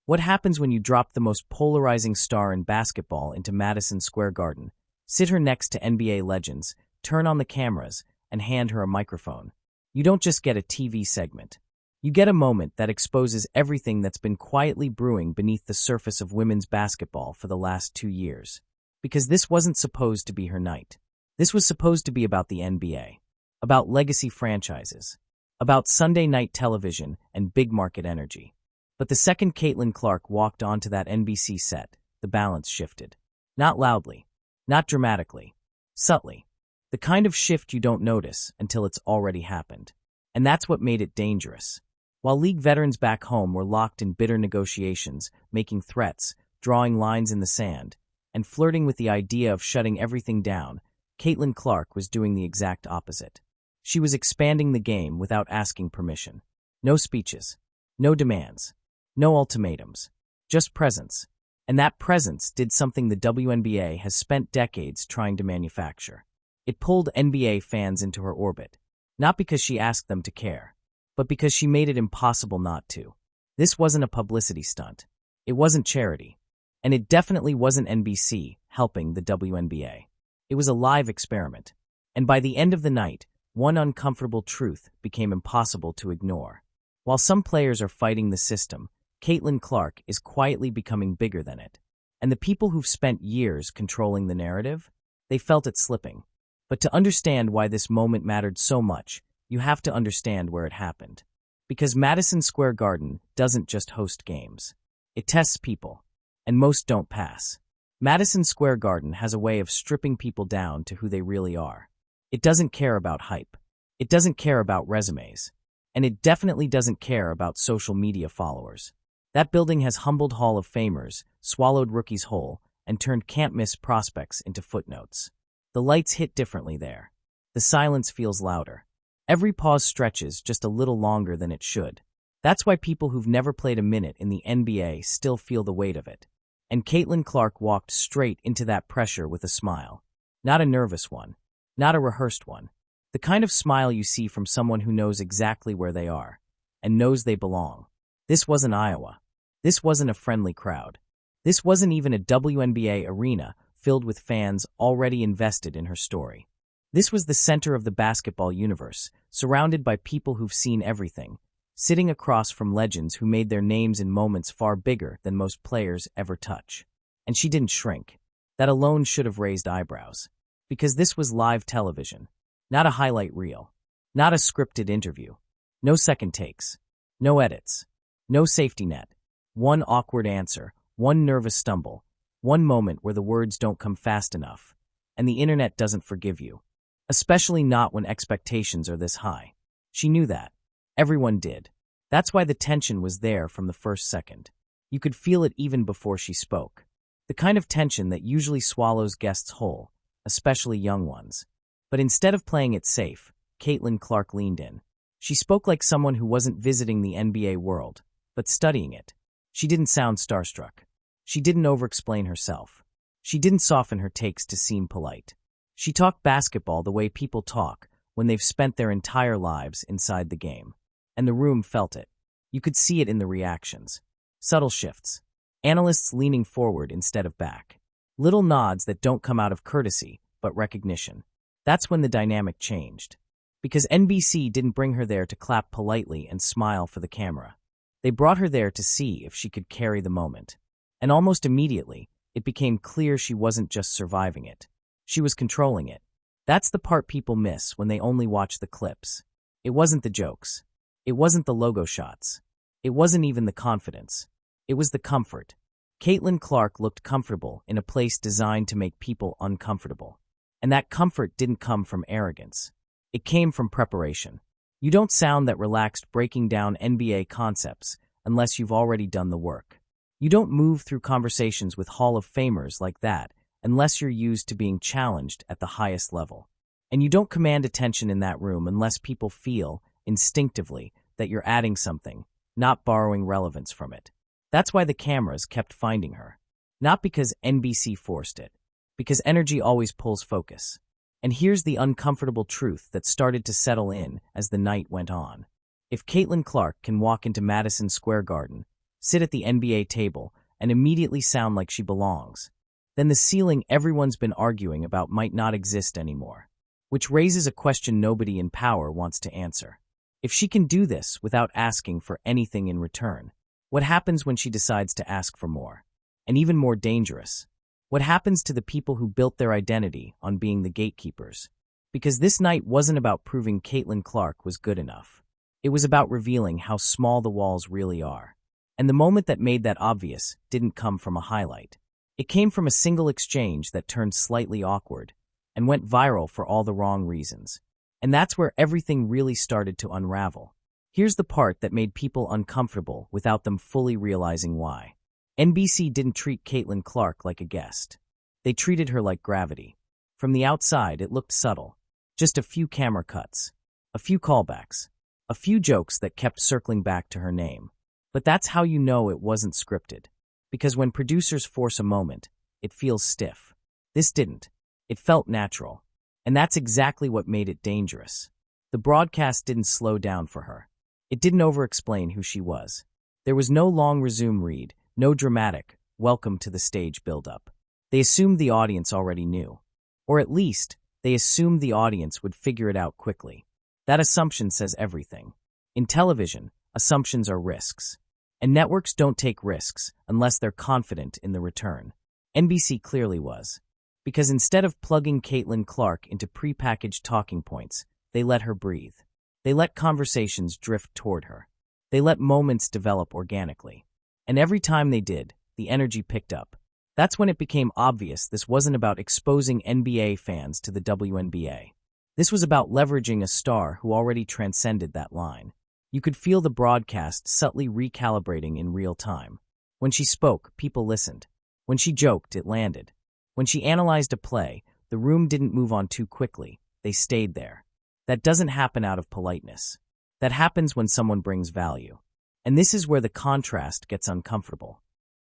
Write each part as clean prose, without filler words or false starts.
What happens when you drop the most polarizing star in basketball into Madison Square Garden, sit her next to NBA legends, turn on the cameras, and hand her a microphone? You don't just get a TV segment. You get a moment that exposes everything that's been quietly brewing beneath the surface of women's basketball for the last 2 years. Because this wasn't supposed to be her night. This was supposed to be about the NBA, about legacy franchises, about Sunday night television and big market energy. But the second Caitlin Clark walked onto that NBC set, the balance shifted. Not loudly, not dramatically, subtly. The kind of shift you don't notice until it's already happened. And that's what made it dangerous. While league veterans back home were locked in bitter negotiations, making threats, drawing lines in the sand, and flirting with the idea of shutting everything down, Caitlin Clark was doing the exact opposite. She was expanding the game without asking permission. No speeches, no demands, no ultimatums, just presence. And that presence did something the WNBA has spent decades trying to manufacture. It pulled NBA fans into her orbit, not because she asked them to care, but because she made it impossible not to. This wasn't a publicity stunt. It wasn't charity. And it definitely wasn't NBC helping the WNBA. It was a live experiment. And by the end of the night, one uncomfortable truth became impossible to ignore. While some players are fighting the system, Caitlin Clark is quietly becoming bigger than it. And the people who've spent years controlling the narrative, they felt it slipping. But to understand why this moment mattered so much, you have to understand where it happened. Because Madison Square Garden doesn't just host games. It tests people. And most don't pass. Madison Square Garden has a way of stripping people down to who they really are. It doesn't care about hype. It doesn't care about resumes. And it definitely doesn't care about social media followers. That building has humbled Hall of Famers, swallowed rookies whole, and turned can't-miss prospects into footnotes. The lights hit differently there. The silence feels louder. Every pause stretches just a little longer than it should. That's why people who've never played a minute in the NBA still feel the weight of it. And Caitlin Clark walked straight into that pressure with a smile. Not a nervous one. Not a rehearsed one. The kind of smile you see from someone who knows exactly where they are, and knows they belong. This wasn't Iowa. This wasn't a friendly crowd. This wasn't even a WNBA arena filled with fans already invested in her story. This was the center of the basketball universe, surrounded by people who've seen everything, sitting across from legends who made their names in moments far bigger than most players ever touch. And she didn't shrink. That alone should have raised eyebrows. Because this was live television, not a highlight reel, not a scripted interview. No second takes, no edits, no safety net. One awkward answer, one nervous stumble, one moment where the words don't come fast enough, and the internet doesn't forgive you. Especially not when expectations are this high. She knew that. Everyone did. That's why the tension was there from the first second. You could feel it even before she spoke. The kind of tension that usually swallows guests whole, especially young ones. But instead of playing it safe, Caitlin Clark leaned in. She spoke like someone who wasn't visiting the NBA world, but studying it. She didn't sound starstruck. She didn't over-explain herself. She didn't soften her takes to seem polite. She talked basketball the way people talk when they've spent their entire lives inside the game. And the room felt it. You could see it in the reactions. Subtle shifts. Analysts leaning forward instead of back. Little nods that don't come out of courtesy, but recognition. That's when the dynamic changed. Because NBC didn't bring her there to clap politely and smile for the camera. They brought her there to see if she could carry the moment. And almost immediately, it became clear she wasn't just surviving it. She was controlling it. That's the part people miss when they only watch the clips. It wasn't the jokes. It wasn't the logo shots. It wasn't even the confidence. It was the comfort. Caitlin Clark looked comfortable in a place designed to make people uncomfortable. And that comfort didn't come from arrogance. It came from preparation. You don't sound that relaxed breaking down NBA concepts unless you've already done the work. You don't move through conversations with Hall of Famers like that unless you're used to being challenged at the highest level. And you don't command attention in that room unless people feel, instinctively, that you're adding something, not borrowing relevance from it. That's why the cameras kept finding her. Not because NBC forced it. Because energy always pulls focus. And here's the uncomfortable truth that started to settle in as the night went on. If Caitlin Clark can walk into Madison Square Garden, sit at the NBA table, and immediately sound like she belongs. Then the ceiling everyone's been arguing about might not exist anymore. Which raises a question nobody in power wants to answer. If she can do this without asking for anything in return, what happens when she decides to ask for more? And even more dangerous, what happens to the people who built their identity on being the gatekeepers? Because this night wasn't about proving Caitlin Clark was good enough. It was about revealing how small the walls really are. And the moment that made that obvious didn't come from a highlight. It came from a single exchange that turned slightly awkward and went viral for all the wrong reasons. And that's where everything really started to unravel. Here's the part that made people uncomfortable without them fully realizing why. NBC didn't treat Caitlin Clark like a guest. They treated her like gravity. From the outside, it looked subtle. Just a few camera cuts, a few callbacks, a few jokes that kept circling back to her name. But that's how you know it wasn't scripted. Because when producers force a moment, it feels stiff. This didn't. It felt natural. And that's exactly what made it dangerous. The broadcast didn't slow down for her. It didn't over-explain who she was. There was no long resume read, no dramatic, welcome to the stage build-up. They assumed the audience already knew. Or at least, they assumed the audience would figure it out quickly. That assumption says everything. In television, assumptions are risks. And networks don't take risks unless they're confident in the return. NBC clearly was. Because instead of plugging Caitlin Clark into prepackaged talking points, they let her breathe. They let conversations drift toward her. They let moments develop organically. And every time they did, the energy picked up. That's when it became obvious this wasn't about exposing NBA fans to the WNBA. This was about leveraging a star who already transcended that line. You could feel the broadcast subtly recalibrating in real time. When she spoke, people listened. When she joked, it landed. When she analyzed a play, the room didn't move on too quickly. They stayed there. That doesn't happen out of politeness. That happens when someone brings value. And this is where the contrast gets uncomfortable.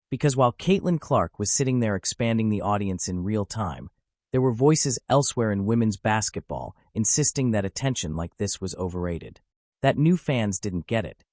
Because while Caitlin Clark was sitting there expanding the audience in real time, there were voices elsewhere in women's basketball insisting that attention like this was overrated. That new fans didn't get it.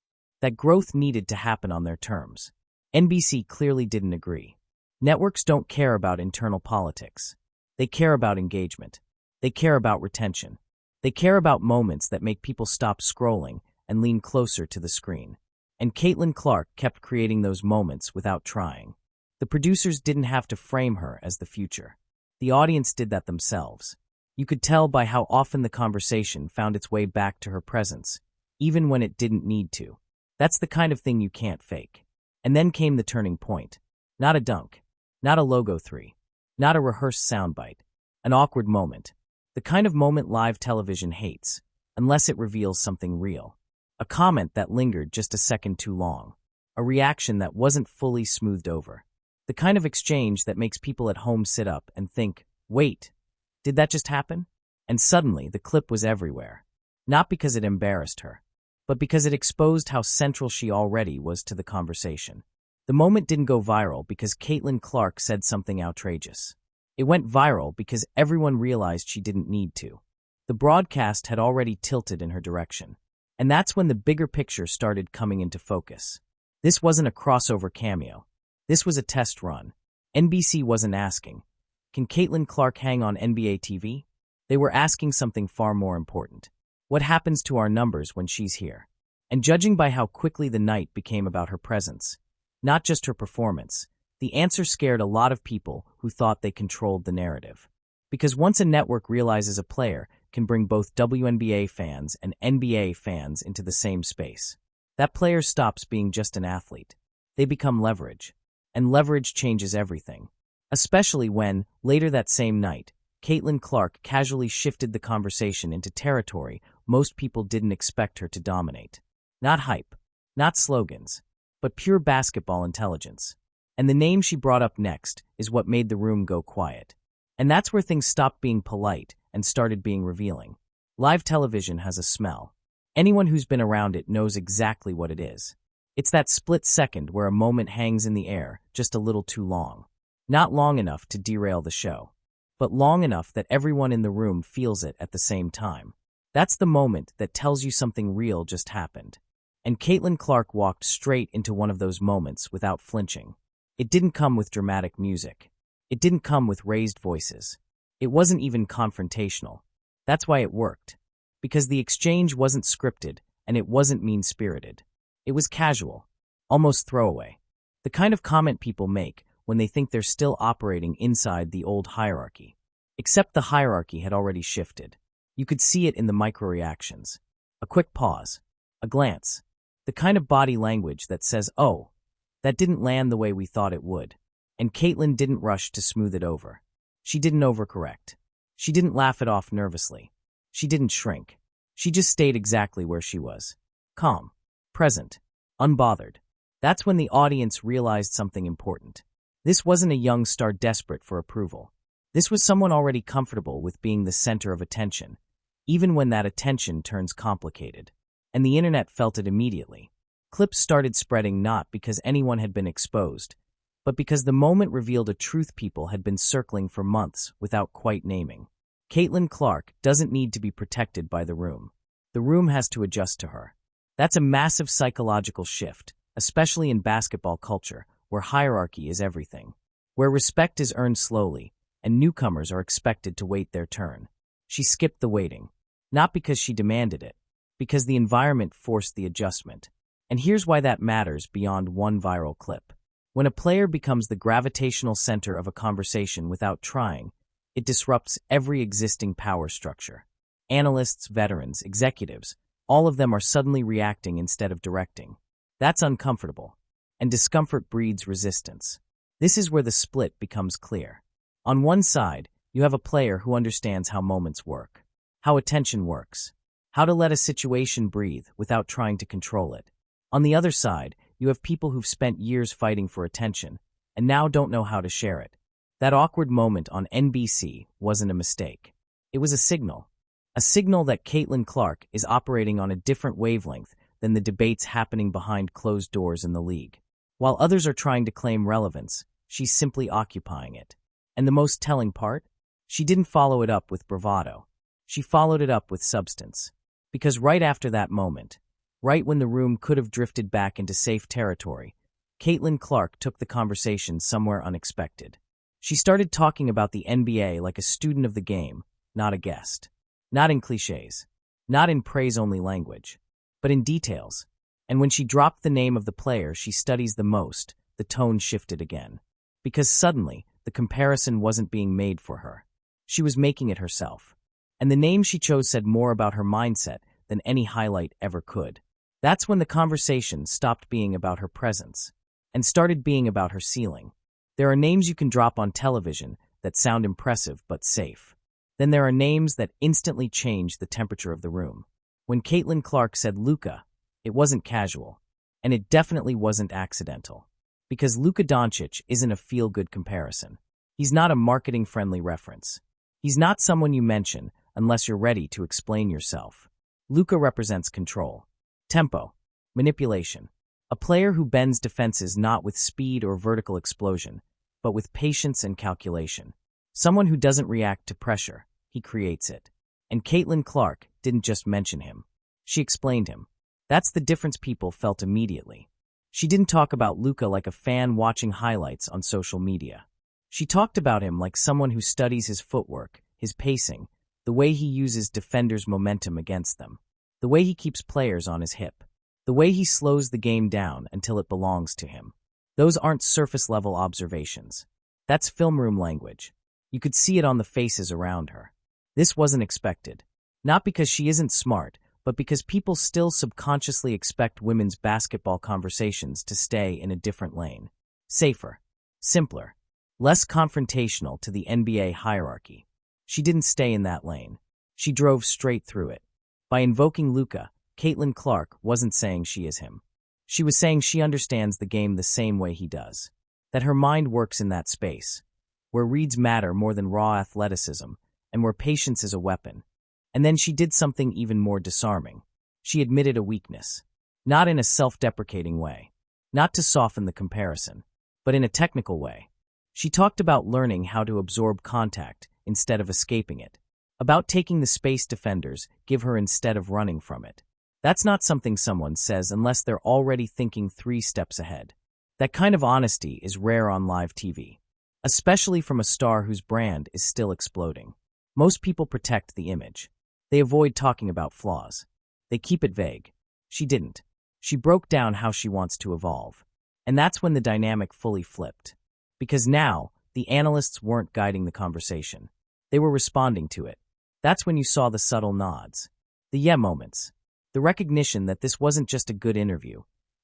That growth needed to happen on their terms. NBC clearly didn't agree. Networks don't care about internal politics. They care about engagement. They care about retention. They care about moments that make people stop scrolling and lean closer to the screen. And Caitlin Clark kept creating those moments without trying. The producers didn't have to frame her as the future. The audience did that themselves. You could tell by how often the conversation found its way back to her presence, even when it didn't need to. That's the kind of thing you can't fake. And then came the turning point. Not a dunk. Not a logo 3. Not a rehearsed soundbite. An awkward moment. The kind of moment live television hates, unless it reveals something real. A comment that lingered just a second too long. A reaction that wasn't fully smoothed over. The kind of exchange that makes people at home sit up and think, wait, did that just happen? And suddenly the clip was everywhere. Not because it embarrassed her, but because it exposed how central she already was to the conversation. The moment didn't go viral because Caitlin Clark said something outrageous. It went viral because everyone realized she didn't need to. The broadcast had already tilted in her direction. And that's when the bigger picture started coming into focus. This wasn't a crossover cameo. This was a test run. NBC wasn't asking, can Caitlin Clark hang on NBA TV? They were asking something far more important. What happens to our numbers when she's here? And judging by how quickly the night became about her presence, not just her performance, the answer scared a lot of people who thought they controlled the narrative. Because once a network realizes a player can bring both WNBA fans and NBA fans into the same space, that player stops being just an athlete. They become leverage. And leverage changes everything. Especially when, later that same night, Caitlin Clark casually shifted the conversation into territory most people didn't expect her to dominate. Not hype, not slogans, but pure basketball intelligence. And the name she brought up next is what made the room go quiet. And that's where things stopped being polite and started being revealing. Live television has a smell. Anyone who's been around it knows exactly what it is. It's that split second where a moment hangs in the air just a little too long. Not long enough to derail the show, but long enough that everyone in the room feels it at the same time. That's the moment that tells you something real just happened. And Caitlin Clark walked straight into one of those moments without flinching. It didn't come with dramatic music. It didn't come with raised voices. It wasn't even confrontational. That's why it worked. Because the exchange wasn't scripted and it wasn't mean-spirited. It was casual, almost throwaway. The kind of comment people make when they think they're still operating inside the old hierarchy. Except the hierarchy had already shifted. You could see it in the micro-reactions. A quick pause. A glance. The kind of body language that says, "Oh, that didn't land the way we thought it would." And Caitlin didn't rush to smooth it over. She didn't overcorrect. She didn't laugh it off nervously. She didn't shrink. She just stayed exactly where she was. Calm. Present. Unbothered. That's when the audience realized something important. This wasn't a young star desperate for approval. This was someone already comfortable with being the center of attention, even when that attention turns complicated. And the internet felt it immediately. Clips started spreading not because anyone had been exposed, but because the moment revealed a truth people had been circling for months without quite naming. Caitlin Clark doesn't need to be protected by the room. The room has to adjust to her. That's a massive psychological shift, especially in basketball culture, where hierarchy is everything, where respect is earned slowly, and newcomers are expected to wait their turn. She skipped the waiting, not because she demanded it, because the environment forced the adjustment. And here's why that matters beyond one viral clip. When a player becomes the gravitational center of a conversation without trying, it disrupts every existing power structure. Analysts, veterans, executives, all of them are suddenly reacting instead of directing. That's uncomfortable. And discomfort breeds resistance. This is where the split becomes clear. On one side, you have a player who understands how moments work, how attention works, how to let a situation breathe without trying to control it. On the other side, you have people who've spent years fighting for attention and now don't know how to share it. That awkward moment on NBC wasn't a mistake. It was a signal that Caitlin Clark is operating on a different wavelength than the debates happening behind closed doors in the league. While others are trying to claim relevance, she's simply occupying it. And the most telling part? She didn't follow it up with bravado. She followed it up with substance. Because right after that moment, right when the room could have drifted back into safe territory, Caitlin Clark took the conversation somewhere unexpected. She started talking about the NBA like a student of the game, not a guest. Not in cliches, not in praise-only language, but in details. And when she dropped the name of the player she studies the most, the tone shifted again. Because suddenly, the comparison wasn't being made for her. She was making it herself. And the name she chose said more about her mindset than any highlight ever could. That's when the conversation stopped being about her presence and started being about her ceiling. There are names you can drop on television that sound impressive but safe. Then there are names that instantly change the temperature of the room. When Caitlin Clark said Luka, it wasn't casual, and it definitely wasn't accidental. Because Luka Doncic isn't a feel-good comparison. He's not a marketing-friendly reference. He's not someone you mention unless you're ready to explain yourself. Luka represents control, tempo, manipulation. A player who bends defenses not with speed or vertical explosion, but with patience and calculation. Someone who doesn't react to pressure, he creates it. And Caitlin Clark didn't just mention him. She explained him. That's the difference people felt immediately. She didn't talk about Luka like a fan watching highlights on social media. She talked about him like someone who studies his footwork, his pacing, the way he uses defenders' momentum against them, the way he keeps players on his hip, the way he slows the game down until it belongs to him. Those aren't surface-level observations. That's film room language. You could see it on the faces around her. This wasn't expected. Not because she isn't smart, but because people still subconsciously expect women's basketball conversations to stay in a different lane. Safer, simpler, less confrontational to the NBA hierarchy. She didn't stay in that lane. She drove straight through it. By invoking Luka, Caitlin Clark wasn't saying she is him. She was saying she understands the game the same way he does. That her mind works in that space, where reads matter more than raw athleticism, and where patience is a weapon. And then she did something even more disarming. She admitted a weakness. Not in a self-deprecating way. Not to soften the comparison, but in a technical way. She talked about learning how to absorb contact instead of escaping it. About taking the space defenders give her instead of running from it. That's not something someone says unless they're already thinking 3 steps ahead. That kind of honesty is rare on live TV, especially from a star whose brand is still exploding. Most people protect the image. They avoid talking about flaws. They keep it vague. She didn't. She broke down how she wants to evolve. And that's when the dynamic fully flipped. Because now, the analysts weren't guiding the conversation. They were responding to it. That's when you saw the subtle nods. The yeah moments. The recognition that this wasn't just a good interview.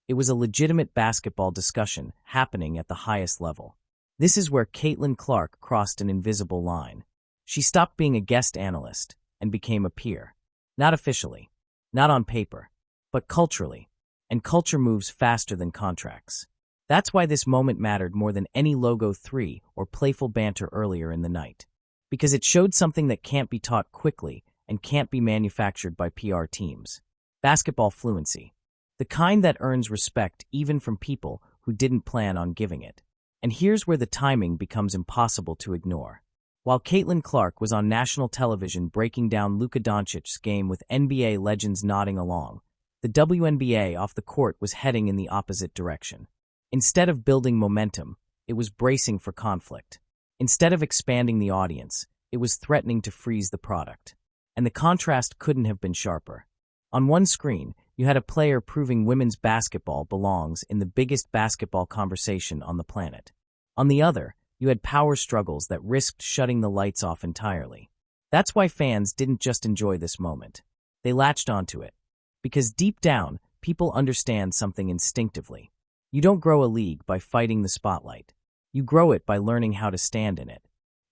It was a legitimate basketball discussion happening at the highest level. This is where Caitlin Clark crossed an invisible line. She stopped being a guest analyst and became a peer. Not officially, not on paper, but culturally. And culture moves faster than contracts. That's why this moment mattered more than any Logo 3 or playful banter earlier in the night. Because it showed something that can't be taught quickly and can't be manufactured by PR teams. Basketball fluency. The kind that earns respect even from people who didn't plan on giving it. And here's where the timing becomes impossible to ignore. While Caitlin Clark was on national television breaking down Luka Doncic's game with NBA legends nodding along, the WNBA off the court was heading in the opposite direction. Instead of building momentum, it was bracing for conflict. Instead of expanding the audience, it was threatening to freeze the product. And the contrast couldn't have been sharper. On one screen, you had a player proving women's basketball belongs in the biggest basketball conversation on the planet. On the other, you had power struggles that risked shutting the lights off entirely. That's why fans didn't just enjoy this moment. They latched onto it. Because deep down, people understand something instinctively. You don't grow a league by fighting the spotlight. You grow it by learning how to stand in it.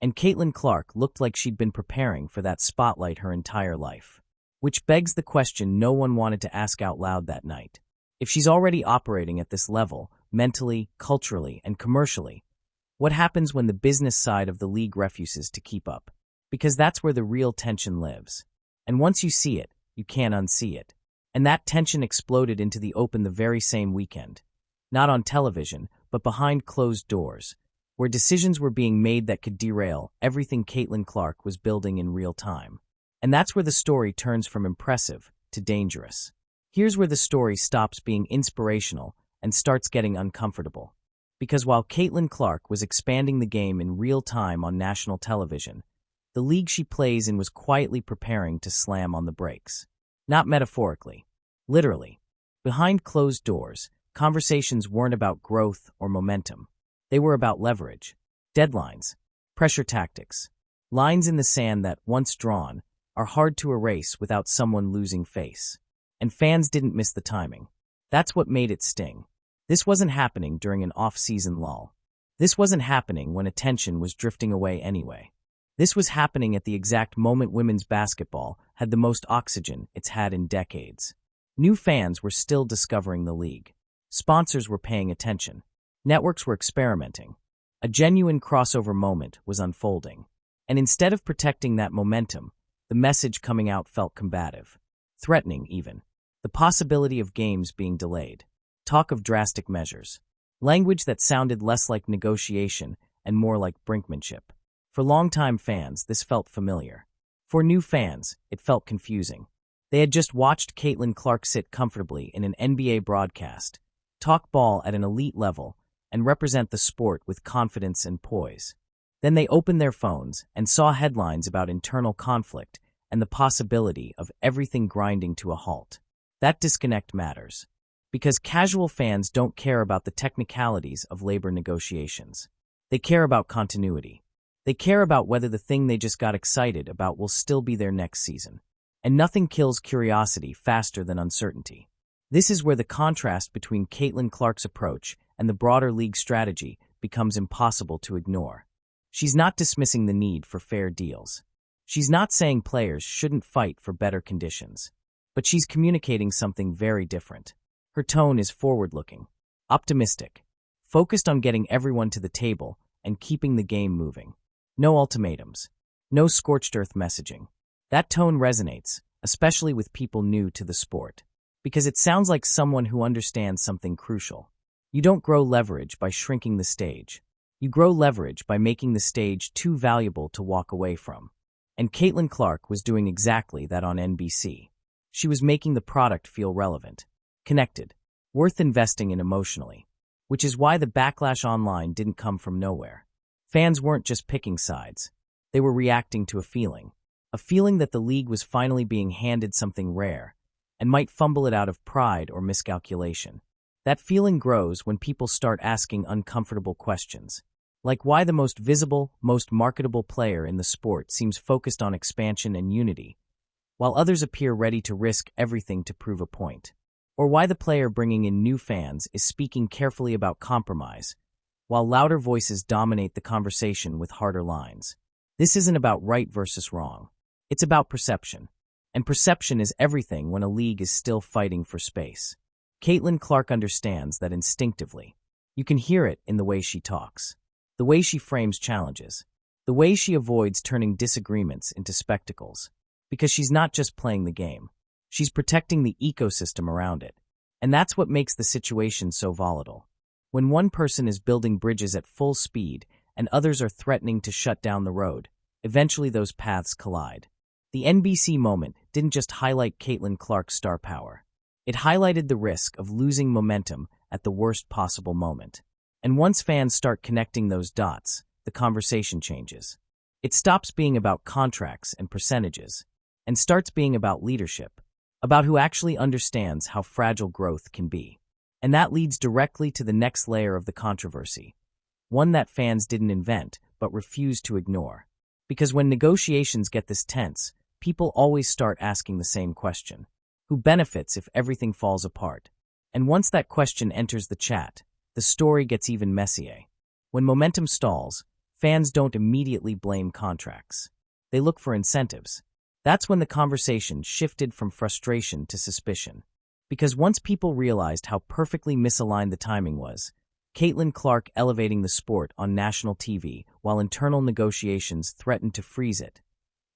And Caitlin Clark looked like she'd been preparing for that spotlight her entire life. Which begs the question no one wanted to ask out loud that night. If she's already operating at this level, mentally, culturally, and commercially, what happens when the business side of the league refuses to keep up? Because that's where the real tension lives. And once you see it, you can't unsee it. And that tension exploded into the open the very same weekend. Not on television, but behind closed doors, where decisions were being made that could derail everything Caitlin Clark was building in real time. And that's where the story turns from impressive to dangerous. Here's where the story stops being inspirational and starts getting uncomfortable. Because while Caitlin Clark was expanding the game in real time on national television, the league she plays in was quietly preparing to slam on the brakes. Not metaphorically. Literally. Behind closed doors, conversations weren't about growth or momentum. They were about leverage, deadlines, pressure tactics, lines in the sand that, once drawn, are hard to erase without someone losing face. And fans didn't miss the timing. That's what made it sting. This wasn't happening during an off-season lull. This wasn't happening when attention was drifting away anyway. This was happening at the exact moment women's basketball had the most oxygen it's had in decades. New fans were still discovering the league. Sponsors were paying attention. Networks were experimenting. A genuine crossover moment was unfolding. And instead of protecting that momentum, the message coming out felt combative. Threatening, even. The possibility of games being delayed. Talk of drastic measures. Language that sounded less like negotiation and more like brinkmanship. For longtime fans, this felt familiar. For new fans, it felt confusing. They had just watched Caitlin Clark sit comfortably in an NBA broadcast, talk ball at an elite level, and represent the sport with confidence and poise. Then they opened their phones and saw headlines about internal conflict and the possibility of everything grinding to a halt. That disconnect matters. Because casual fans don't care about the technicalities of labor negotiations. They care about continuity. They care about whether the thing they just got excited about will still be there next season. And nothing kills curiosity faster than uncertainty. This is where the contrast between Caitlin Clark's approach and the broader league strategy becomes impossible to ignore. She's not dismissing the need for fair deals. She's not saying players shouldn't fight for better conditions. But she's communicating something very different. Her tone is forward-looking, optimistic, focused on getting everyone to the table and keeping the game moving. No ultimatums. No scorched earth messaging. That tone resonates, especially with people new to the sport. Because it sounds like someone who understands something crucial. You don't grow leverage by shrinking the stage. You grow leverage by making the stage too valuable to walk away from. And Caitlin Clark was doing exactly that on NBC. She was making the product feel relevant, connected, worth investing in emotionally. Which is why the backlash online didn't come from nowhere. Fans weren't just picking sides. They were reacting to a feeling that the league was finally being handed something rare and might fumble it out of pride or miscalculation. That feeling grows when people start asking uncomfortable questions, like why the most visible, most marketable player in the sport seems focused on expansion and unity, while others appear ready to risk everything to prove a point. Or why the player bringing in new fans is speaking carefully about compromise, while louder voices dominate the conversation with harder lines. This isn't about right versus wrong. It's about perception. And perception is everything when a league is still fighting for space. Caitlin Clark understands that instinctively. You can hear it in the way she talks, the way she frames challenges, the way she avoids turning disagreements into spectacles. Because she's not just playing the game. She's protecting the ecosystem around it. And that's what makes the situation so volatile. When one person is building bridges at full speed and others are threatening to shut down the road, eventually those paths collide. The NBC moment didn't just highlight Caitlin Clark's star power. It highlighted the risk of losing momentum at the worst possible moment. And once fans start connecting those dots, the conversation changes. It stops being about contracts and percentages and starts being about leadership, about who actually understands how fragile growth can be. And that leads directly to the next layer of the controversy, one that fans didn't invent but refuse to ignore. Because when negotiations get this tense, people always start asking the same question. Who benefits if everything falls apart? And once that question enters the chat, the story gets even messier. When momentum stalls, fans don't immediately blame contracts. They look for incentives. That's when the conversation shifted from frustration to suspicion. Because once people realized how perfectly misaligned the timing was, Caitlin Clark elevating the sport on national TV while internal negotiations threatened to freeze it.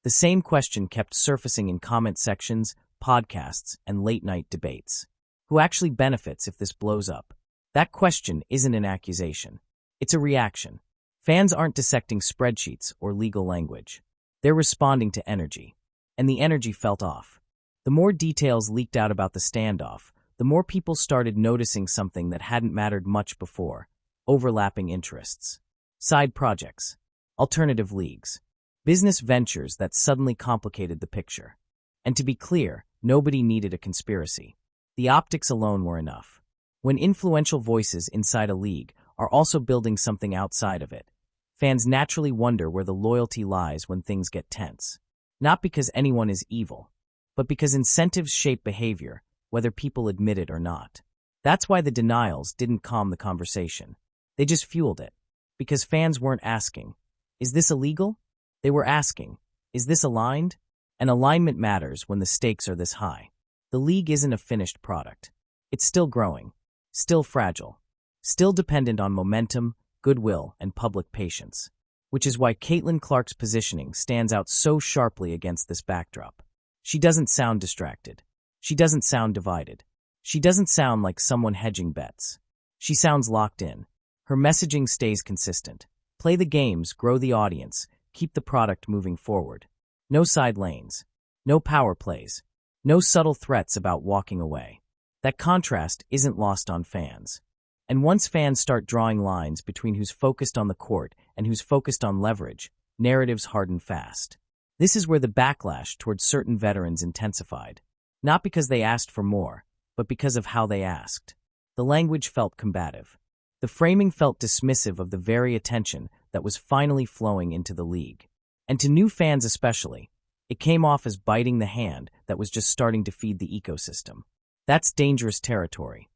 The same question kept surfacing in comment sections, podcasts, and late-night debates. Who actually benefits if this blows up? That question isn't an accusation. It's a reaction. Fans aren't dissecting spreadsheets or legal language. They're responding to energy. And the energy felt off. The more details leaked out about the standoff, the more people started noticing something that hadn't mattered much before: overlapping interests, side projects, alternative leagues, business ventures that suddenly complicated the picture. And to be clear, nobody needed a conspiracy. The optics alone were enough. When influential voices inside a league are also building something outside of it, fans naturally wonder where the loyalty lies when things get tense. Not because anyone is evil, but because incentives shape behavior, whether people admit it or not. That's why the denials didn't calm the conversation. They just fueled it. Because fans weren't asking, is this illegal? They were asking, is this aligned? And alignment matters when the stakes are this high. The league isn't a finished product. It's still growing, still fragile, still dependent on momentum, goodwill, and public patience. Which is why Caitlin Clark's positioning stands out so sharply against this backdrop. She doesn't sound distracted. She doesn't sound divided. She doesn't sound like someone hedging bets. She sounds locked in. Her messaging stays consistent. Play the games, grow the audience, keep the product moving forward. No side lanes. No power plays. No subtle threats about walking away. That contrast isn't lost on fans. And once fans start drawing lines between who's focused on the court and who's focused on leverage, narratives harden fast. This is where the backlash towards certain veterans intensified. Not because they asked for more, but because of how they asked. The language felt combative. The framing felt dismissive of the very attention that was finally flowing into the league. And to new fans especially, it came off as biting the hand that was just starting to feed the ecosystem. That's dangerous territory.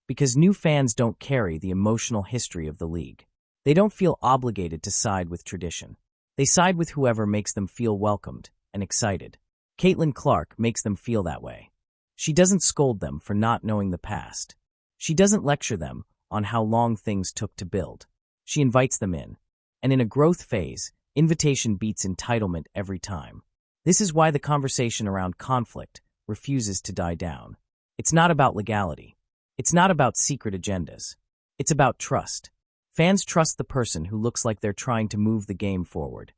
Because new fans don't carry the emotional history of the league. They don't feel obligated to side with tradition. They side with whoever makes them feel welcomed and excited. Caitlin Clark makes them feel that way. She doesn't scold them for not knowing the past. She doesn't lecture them on how long things took to build. She invites them in. And in a growth phase, invitation beats entitlement every time. This is why the conversation around conflict refuses to die down. It's not about legality. It's not about secret agendas. It's about trust. Fans trust the person who looks like they're trying to move the game forward,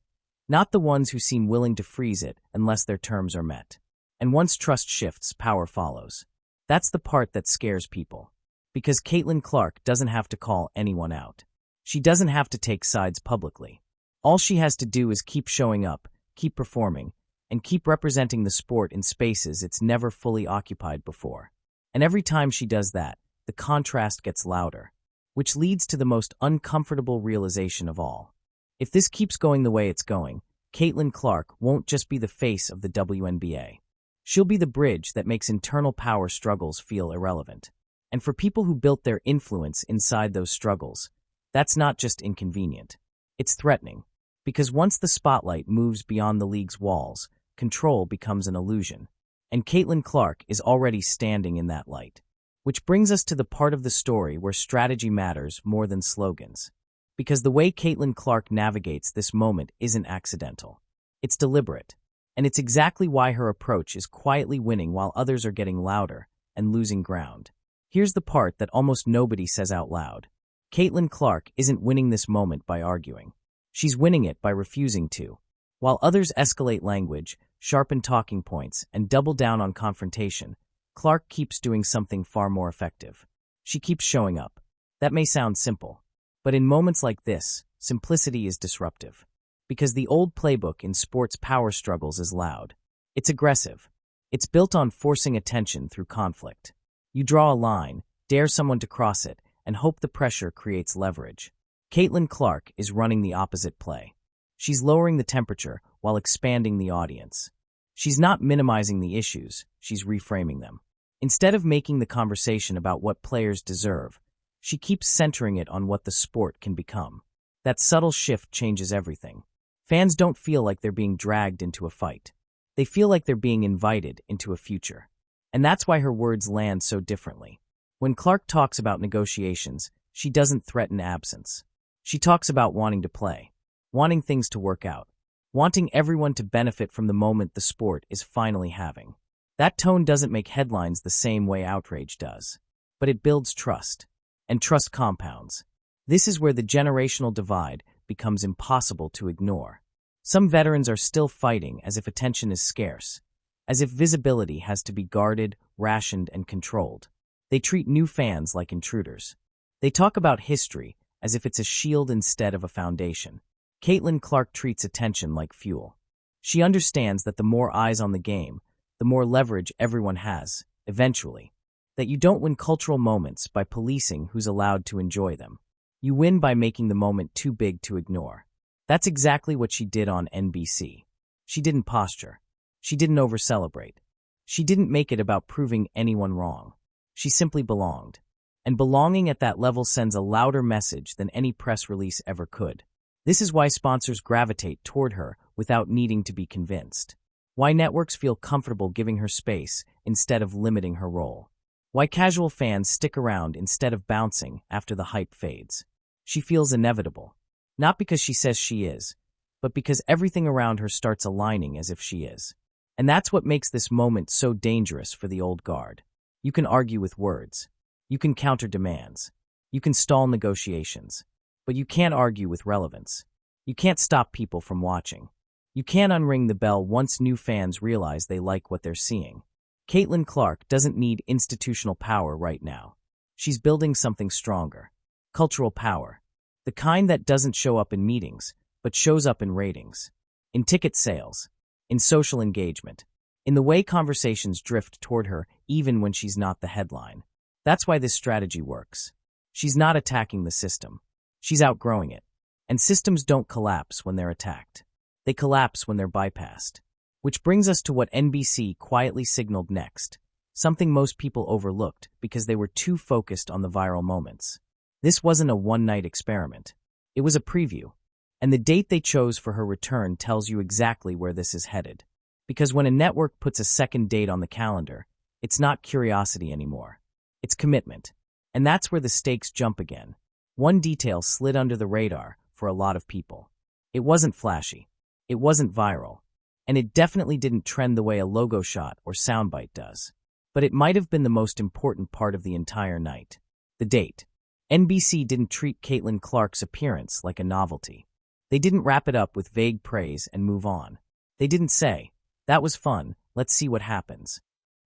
not the ones who seem willing to freeze it unless their terms are met. And once trust shifts, power follows. That's the part that scares people. Because Caitlin Clark doesn't have to call anyone out. She doesn't have to take sides publicly. All she has to do is keep showing up, keep performing, and keep representing the sport in spaces it's never fully occupied before. And every time she does that, the contrast gets louder, which leads to the most uncomfortable realization of all. If this keeps going the way it's going, Caitlin Clark won't just be the face of the WNBA. She'll be the bridge that makes internal power struggles feel irrelevant. And for people who built their influence inside those struggles, that's not just inconvenient. It's threatening. Because once the spotlight moves beyond the league's walls, control becomes an illusion. And Caitlin Clark is already standing in that light. Which brings us to the part of the story where strategy matters more than slogans. Because the way Caitlin Clark navigates this moment isn't accidental. It's deliberate. And it's exactly why her approach is quietly winning while others are getting louder and losing ground. Here's the part that almost nobody says out loud. Caitlin Clark isn't winning this moment by arguing. She's winning it by refusing to. While others escalate language, sharpen talking points, and double down on confrontation, Clark keeps doing something far more effective. She keeps showing up. That may sound simple, but in moments like this, simplicity is disruptive. Because the old playbook in sports power struggles is loud. It's aggressive. It's built on forcing attention through conflict. You draw a line, dare someone to cross it, and hope the pressure creates leverage. Caitlin Clark is running the opposite play. She's lowering the temperature while expanding the audience. She's not minimizing the issues, she's reframing them. Instead of making the conversation about what players deserve, she keeps centering it on what the sport can become. That subtle shift changes everything. Fans don't feel like they're being dragged into a fight. They feel like they're being invited into a future. And that's why her words land so differently. When Clark talks about negotiations, she doesn't threaten absence. She talks about wanting to play, wanting things to work out, wanting everyone to benefit from the moment the sport is finally having. That tone doesn't make headlines the same way outrage does, but it builds trust, and trust compounds. This is where the generational divide becomes impossible to ignore. Some veterans are still fighting as if attention is scarce, as if visibility has to be guarded, rationed, and controlled. They treat new fans like intruders. They talk about history as if it's a shield instead of a foundation. Caitlin Clark treats attention like fuel. She understands that the more eyes on the game, the more leverage everyone has, eventually. That you don't win cultural moments by policing who's allowed to enjoy them. You win by making the moment too big to ignore. That's exactly what she did on NBC. She didn't posture. She didn't over-celebrate. She didn't make it about proving anyone wrong. She simply belonged. And belonging at that level sends a louder message than any press release ever could. This is why sponsors gravitate toward her without needing to be convinced. Why networks feel comfortable giving her space instead of limiting her role. Why casual fans stick around instead of bouncing after the hype fades. She feels inevitable. Not because she says she is, but because everything around her starts aligning as if she is. And that's what makes this moment so dangerous for the old guard. You can argue with words. You can counter demands. You can stall negotiations. But you can't argue with relevance. You can't stop people from watching. You can't unring the bell once new fans realize they like what they're seeing. Caitlin Clark doesn't need institutional power right now. She's building something stronger. Cultural power. The kind that doesn't show up in meetings, but shows up in ratings. In ticket sales. In social engagement. In the way conversations drift toward her even when she's not the headline. That's why this strategy works. She's not attacking the system. She's outgrowing it. And systems don't collapse when they're attacked. They collapse when they're bypassed. Which brings us to what NBC quietly signaled next, something most people overlooked because they were too focused on the viral moments. This wasn't a one-night experiment. It was a preview. And the date they chose for her return tells you exactly where this is headed. Because when a network puts a second date on the calendar, it's not curiosity anymore. It's commitment. And that's where the stakes jump again. One detail slid under the radar for a lot of people. It wasn't flashy. It wasn't viral. And it definitely didn't trend the way a logo shot or soundbite does. But it might have been the most important part of the entire night. The date. NBC didn't treat Caitlin Clark's appearance like a novelty. They didn't wrap it up with vague praise and move on. They didn't say, "That was fun, Let's see what happens.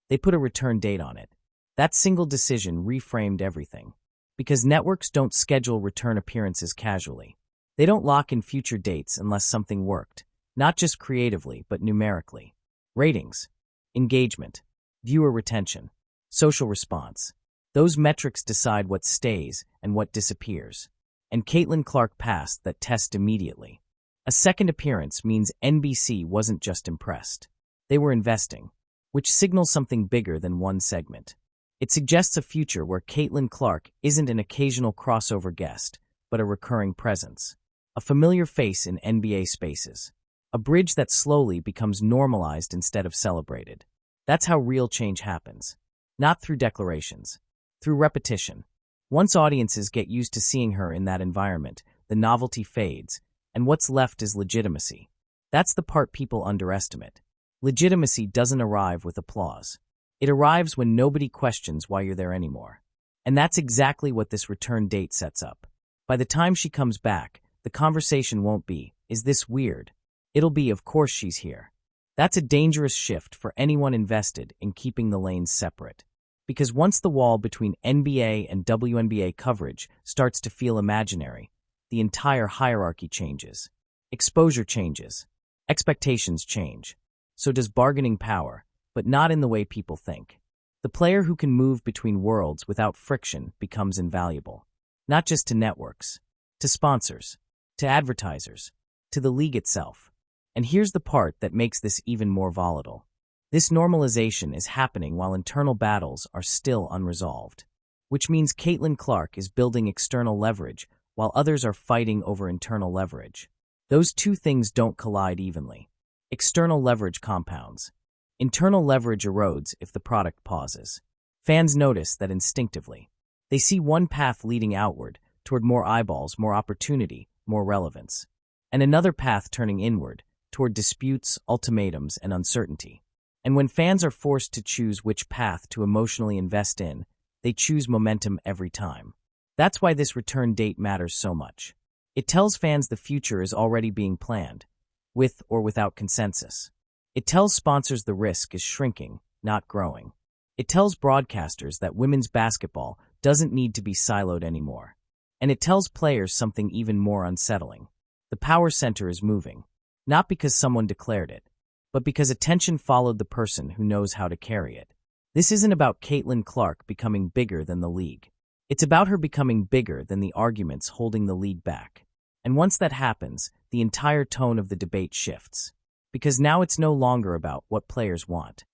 They put a return date on it. That single decision reframed everything. Because networks don't schedule return appearances casually. They don't lock in future dates unless something worked, not just creatively, but numerically. Ratings, engagement, viewer retention, social response. Those metrics decide what stays and what disappears. And Caitlin Clark passed that test immediately. A second appearance means NBC wasn't just impressed. They were investing, which signals something bigger than one segment. It suggests a future where Caitlin Clark isn't an occasional crossover guest, but a recurring presence. A familiar face in NBA spaces. A bridge that slowly becomes normalized instead of celebrated. That's how real change happens. Not through declarations. Through repetition. Once audiences get used to seeing her in that environment, the novelty fades, and what's left is legitimacy. That's the part people underestimate. Legitimacy doesn't arrive with applause. It arrives when nobody questions why you're there anymore. And that's exactly what this return date sets up. By the time she comes back, the conversation won't be, "Is this weird?" It'll be, "Of course she's here." That's a dangerous shift for anyone invested in keeping the lanes separate. Because once the wall between NBA and WNBA coverage starts to feel imaginary, the entire hierarchy changes. Exposure changes. Expectations change. So does bargaining power, but not in the way people think. The player who can move between worlds without friction becomes invaluable. Not just to networks, to sponsors, to advertisers, to the league itself. And here's the part that makes this even more volatile. This normalization is happening while internal battles are still unresolved. Which means Caitlin Clark is building external leverage while others are fighting over internal leverage. Those two things don't collide evenly. External leverage compounds. Internal leverage erodes if the product pauses. Fans notice that instinctively. They see one path leading outward, toward more eyeballs, more opportunity, more relevance. And another path turning inward, toward disputes, ultimatums, and uncertainty. And when fans are forced to choose which path to emotionally invest in, they choose momentum every time. That's why this return date matters so much. It tells fans the future is already being planned, with or without consensus. It tells sponsors the risk is shrinking, not growing. It tells broadcasters that women's basketball doesn't need to be siloed anymore. And it tells players something even more unsettling. The power center is moving, not because someone declared it, but because attention followed the person who knows how to carry it. This isn't about Caitlin Clark becoming bigger than the league. It's about her becoming bigger than the arguments holding the league back. And once that happens, the entire tone of the debate shifts. Because now it's no longer about what players want.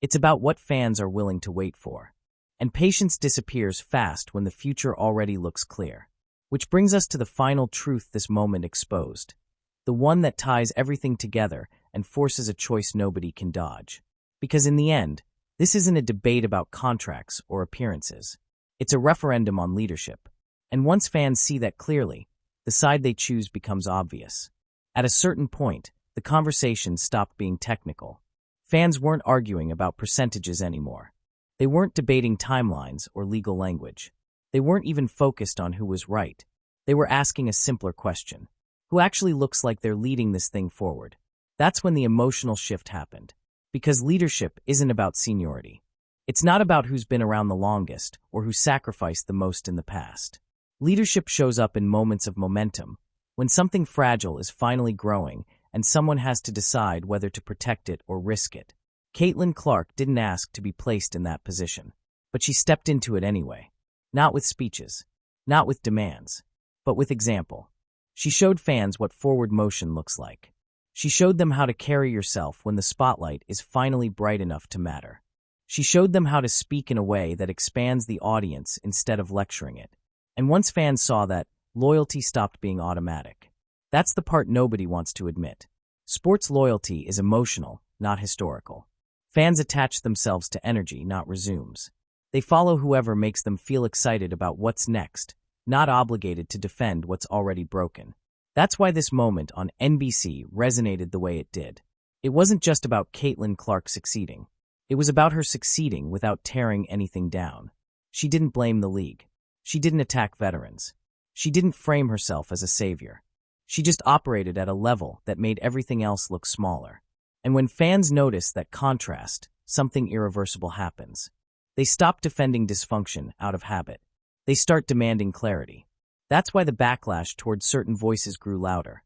It's about what fans are willing to wait for. And patience disappears fast when the future already looks clear. Which brings us to the final truth this moment exposed. The one that ties everything together and forces a choice nobody can dodge. Because in the end, this isn't a debate about contracts or appearances. It's a referendum on leadership. And once fans see that clearly, the side they choose becomes obvious. At a certain point, the conversation stopped being technical. Fans weren't arguing about percentages anymore. They weren't debating timelines or legal language. They weren't even focused on who was right. They were asking a simpler question. Who actually looks like they're leading this thing forward? That's when the emotional shift happened. Because leadership isn't about seniority. It's not about who's been around the longest or who sacrificed the most in the past. Leadership shows up in moments of momentum, when something fragile is finally growing and someone has to decide whether to protect it or risk it. Caitlin Clark didn't ask to be placed in that position, but she stepped into it anyway. Not with speeches, not with demands, but with example. She showed fans what forward motion looks like. She showed them how to carry yourself when the spotlight is finally bright enough to matter. She showed them how to speak in a way that expands the audience instead of lecturing it. And once fans saw that, loyalty stopped being automatic. That's the part nobody wants to admit. Sports loyalty is emotional, not historical. Fans attach themselves to energy, not resumes. They follow whoever makes them feel excited about what's next, not obligated to defend what's already broken. That's why this moment on NBC resonated the way it did. It wasn't just about Caitlin Clark succeeding. It was about her succeeding without tearing anything down. She didn't blame the league. She didn't attack veterans. She didn't frame herself as a savior. She just operated at a level that made everything else look smaller. And when fans notice that contrast, something irreversible happens. They stop defending dysfunction out of habit. They start demanding clarity. That's why the backlash towards certain voices grew louder.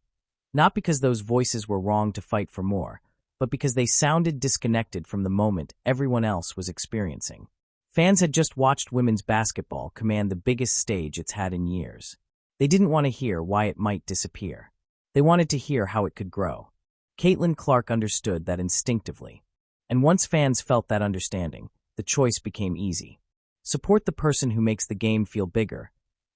Not because those voices were wrong to fight for more, but because they sounded disconnected from the moment everyone else was experiencing. Fans had just watched women's basketball command the biggest stage it's had in years. They didn't want to hear why it might disappear. They wanted to hear how it could grow. Caitlin Clark understood that instinctively. And once fans felt that understanding, the choice became easy. Support the person who makes the game feel bigger,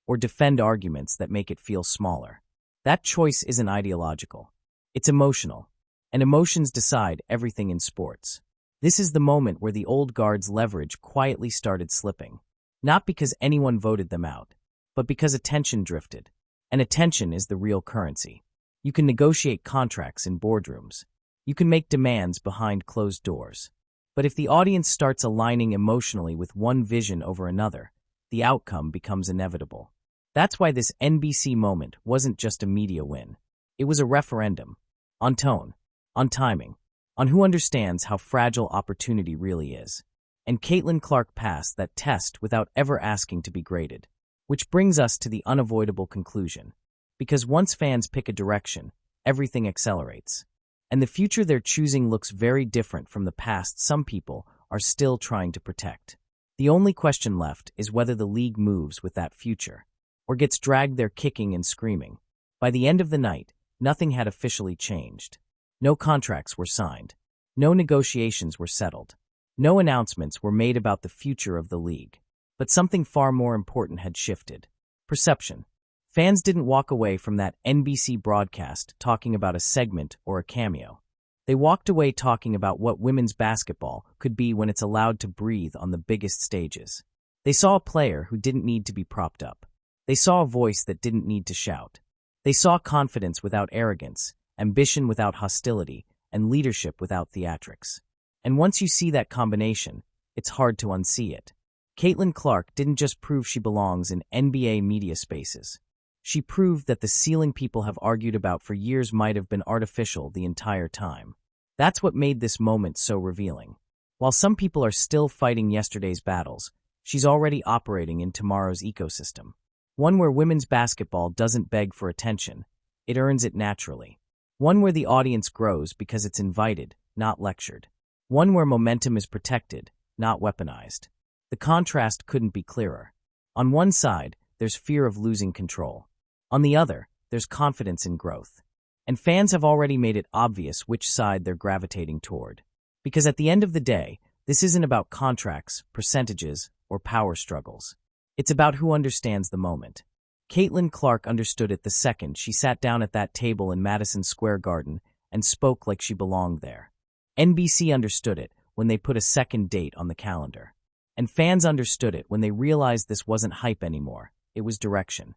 or defend arguments that make it feel smaller. That choice isn't ideological. It's emotional. And emotions decide everything in sports. This is the moment where the old guard's leverage quietly started slipping. Not because anyone voted them out, but because attention drifted. And attention is the real currency. You can negotiate contracts in boardrooms. You can make demands behind closed doors. But if the audience starts aligning emotionally with one vision over another, the outcome becomes inevitable. That's why this NBC moment wasn't just a media win. It was a referendum. On tone, on timing, on who understands how fragile opportunity really is. And Caitlin Clark passed that test without ever asking to be graded. Which brings us to the unavoidable conclusion. Because once fans pick a direction, everything accelerates. And the future they're choosing looks very different from the past some people are still trying to protect. The only question left is whether the league moves with that future, or gets dragged there kicking and screaming. By the end of the night, nothing had officially changed. No contracts were signed. No negotiations were settled. No announcements were made about the future of the league. But something far more important had shifted. Perception. Fans didn't walk away from that NBC broadcast talking about a segment or a cameo. They walked away talking about what women's basketball could be when it's allowed to breathe on the biggest stages. They saw a player who didn't need to be propped up. They saw a voice that didn't need to shout. They saw confidence without arrogance, ambition without hostility, and leadership without theatrics. And once you see that combination, it's hard to unsee it. Caitlin Clark didn't just prove she belongs in NBA media spaces. She proved that the ceiling people have argued about for years might have been artificial the entire time. That's what made this moment so revealing. While some people are still fighting yesterday's battles, she's already operating in tomorrow's ecosystem. One where women's basketball doesn't beg for attention, it earns it naturally. One where the audience grows because it's invited, not lectured. One where momentum is protected, not weaponized. The contrast couldn't be clearer. On one side, there's fear of losing control. On the other, there's confidence in growth. And fans have already made it obvious which side they're gravitating toward. Because at the end of the day, this isn't about contracts, percentages, or power struggles. It's about who understands the moment. Caitlin Clark understood it the second she sat down at that table in Madison Square Garden and spoke like she belonged there. NBC understood it when they put a second date on the calendar. And fans understood it when they realized this wasn't hype anymore, it was direction.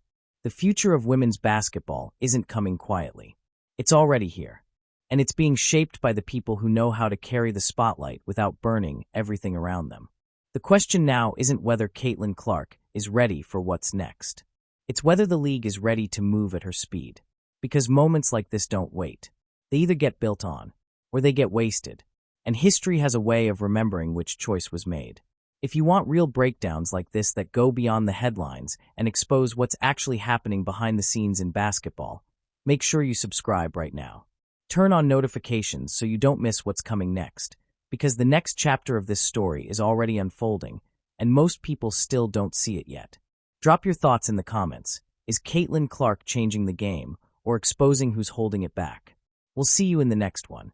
The future of women's basketball isn't coming quietly. It's already here. And it's being shaped by the people who know how to carry the spotlight without burning everything around them. The question now isn't whether Caitlin Clark is ready for what's next. It's whether the league is ready to move at her speed. Because moments like this don't wait. They either get built on, or they get wasted. And history has a way of remembering which choice was made. If you want real breakdowns like this that go beyond the headlines and expose what's actually happening behind the scenes in basketball, make sure you subscribe right now. Turn on notifications so you don't miss what's coming next, because the next chapter of this story is already unfolding, and most people still don't see it yet. Drop your thoughts in the comments. Is Caitlin Clark changing the game or exposing who's holding it back? We'll see you in the next one.